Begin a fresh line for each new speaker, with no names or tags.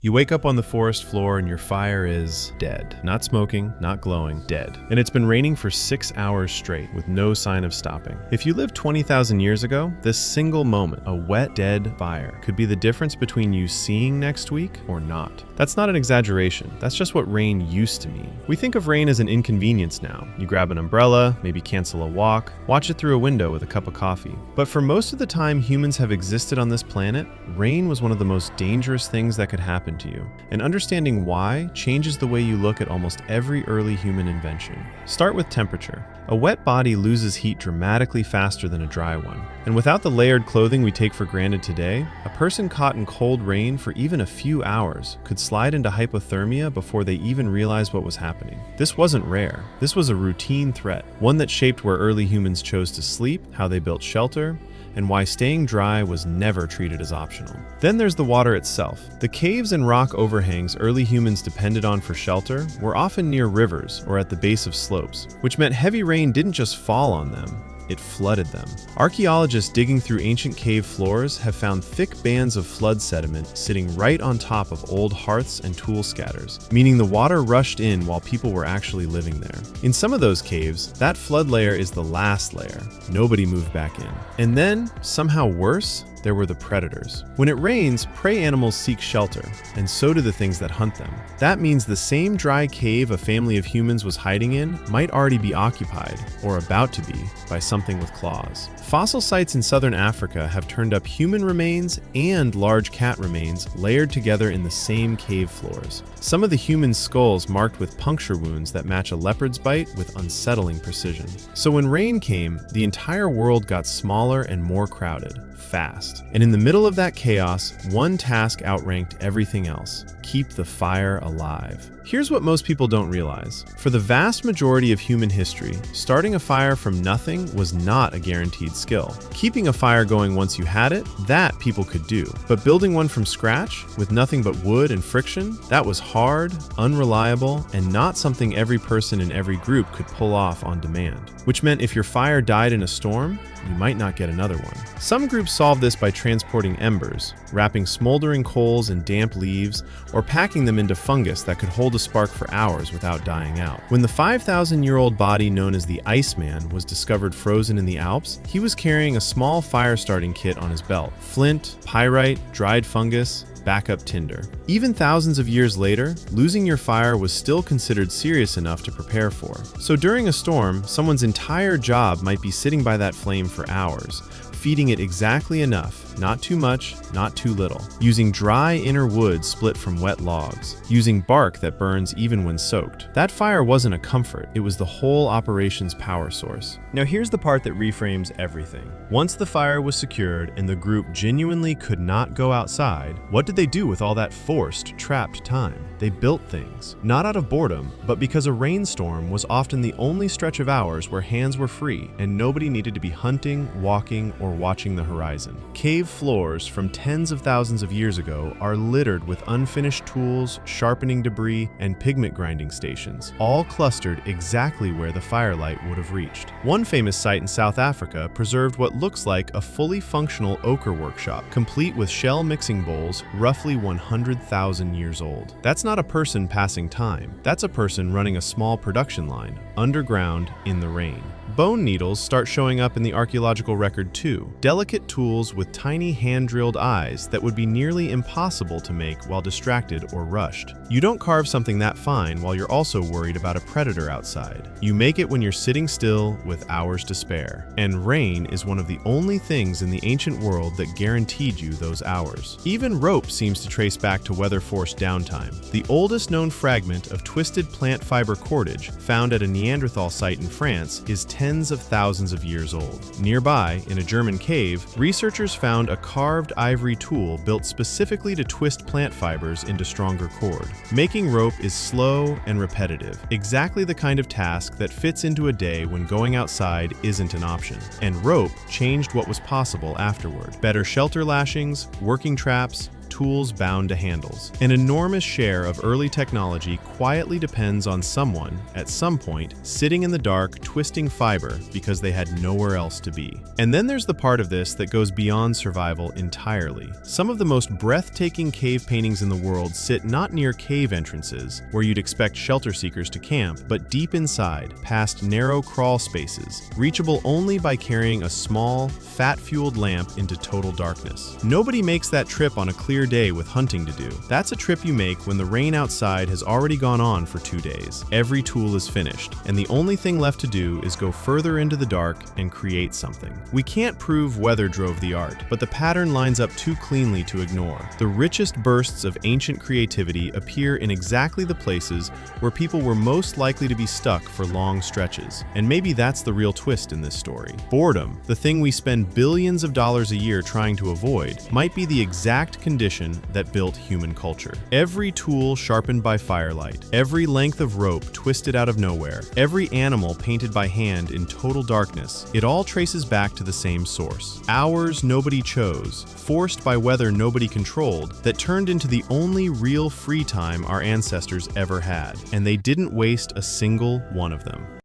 You wake up on the forest floor and your fire is dead. Not smoking, not glowing, dead. And it's been raining for 6 hours straight with no sign of stopping. If you lived 20,000 years ago, this single moment, a wet, dead fire, could be the difference between you seeing next week or not. That's not an exaggeration. That's just what rain used to mean. We think of rain as an inconvenience now. You grab an umbrella, maybe cancel a walk, watch it through a window with a cup of coffee. But for most of the time humans have existed on this planet, rain was one of the most dangerous things that could happen to you. And understanding why changes the way you look at almost every early human invention. Start with temperature. A wet body loses heat dramatically faster than a dry one. And without the layered clothing we take for granted today, a person caught in cold rain for even a few hours could slide into hypothermia before they even realized what was happening. This wasn't rare. This was a routine threat, one that shaped where early humans chose to sleep, how they built shelter, and why staying dry was never treated as optional. Then there's the water itself. The caves and rock overhangs early humans depended on for shelter were often near rivers or at the base of slopes, which meant heavy rain didn't just fall on them, it flooded them. Archaeologists digging through ancient cave floors have found thick bands of flood sediment sitting right on top of old hearths and tool scatters, meaning the water rushed in while people were actually living there. In some of those caves, that flood layer is the last layer. Nobody moved back in. And then, somehow worse, there were the predators. When it rains, prey animals seek shelter, and so do the things that hunt them. That means the same dry cave a family of humans was hiding in might already be occupied, or about to be, by something with claws. Fossil sites in southern Africa have turned up human remains and large cat remains layered together in the same cave floors. Some of the human skulls marked with puncture wounds that match a leopard's bite with unsettling precision. So when rain came, the entire world got smaller and more crowded. Fast. And in the middle of that chaos, one task outranked everything else: keep the fire alive. Here's what most people don't realize. For the vast majority of human history, starting a fire from nothing was not a guaranteed skill. Keeping a fire going once you had it, that people could do. But building one from scratch, with nothing but wood and friction, that was hard, unreliable, and not something every person in every group could pull off on demand. Which meant if your fire died in a storm, you might not get another one. Some groups solve this by transporting embers, wrapping smoldering coals in damp leaves, or packing them into fungus that could hold a spark for hours without dying out. When the 5,000-year-old body known as the Iceman was discovered frozen in the Alps, he was carrying a small fire-starting kit on his belt: flint, pyrite, dried fungus, backup tinder. Even thousands of years later, losing your fire was still considered serious enough to prepare for. So during a storm, someone's entire job might be sitting by that flame for hours, feeding it exactly enough, not too much, not too little. Using dry inner wood split from wet logs. Using bark that burns even when soaked. That fire wasn't a comfort, it was the whole operation's power source. Now here's the part that reframes everything. Once the fire was secured and the group genuinely could not go outside, what did they do with all that forced, trapped time? They built things, not out of boredom, but because a rainstorm was often the only stretch of hours where hands were free and nobody needed to be hunting, walking, or watching the horizon. Cave floors from tens of thousands of years ago are littered with unfinished tools, sharpening debris, and pigment grinding stations, all clustered exactly where the firelight would have reached. One famous site in South Africa preserved what looks like a fully functional ochre workshop, complete with shell mixing bowls roughly 100,000 years old. That's not a person passing time. That's a person running a small production line, underground, in the rain. Bone needles start showing up in the archaeological record too. Delicate tools with tiny hand-drilled eyes that would be nearly impossible to make while distracted or rushed. You don't carve something that fine while you're also worried about a predator outside. You make it when you're sitting still with hours to spare. And rain is one of the only things in the ancient world that guaranteed you those hours. Even rope seems to trace back to weather-forced downtime. The oldest known fragment of twisted plant fiber cordage found at a Neanderthal site in France is tens of thousands of years old. Nearby, in a German cave, researchers found a carved ivory tool built specifically to twist plant fibers into stronger cord. Making rope is slow and repetitive, exactly the kind of task that fits into a day when going outside isn't an option. And rope changed what was possible afterward. Better shelter lashings, working traps, tools bound to handles. An enormous share of early technology quietly depends on someone, at some point, sitting in the dark twisting fiber because they had nowhere else to be. And then there's the part of this that goes beyond survival entirely. Some of the most breathtaking cave paintings in the world sit not near cave entrances, where you'd expect shelter seekers to camp, but deep inside, past narrow crawl spaces, reachable only by carrying a small, fat-fueled lamp into total darkness. Nobody makes that trip on a clear day with hunting to do. That's a trip you make when the rain outside has already gone on for 2 days. Every tool is finished, and the only thing left to do is go further into the dark and create something. We can't prove weather drove the art, but the pattern lines up too cleanly to ignore. The richest bursts of ancient creativity appear in exactly the places where people were most likely to be stuck for long stretches. And maybe that's the real twist in this story. Boredom, the thing we spend billions of dollars a year trying to avoid, might be the exact condition that built human culture. Every tool sharpened by firelight, every length of rope twisted out of nowhere, every animal painted by hand in total darkness, it all traces back to the same source. Hours nobody chose, forced by weather nobody controlled, that turned into the only real free time our ancestors ever had. And they didn't waste a single one of them.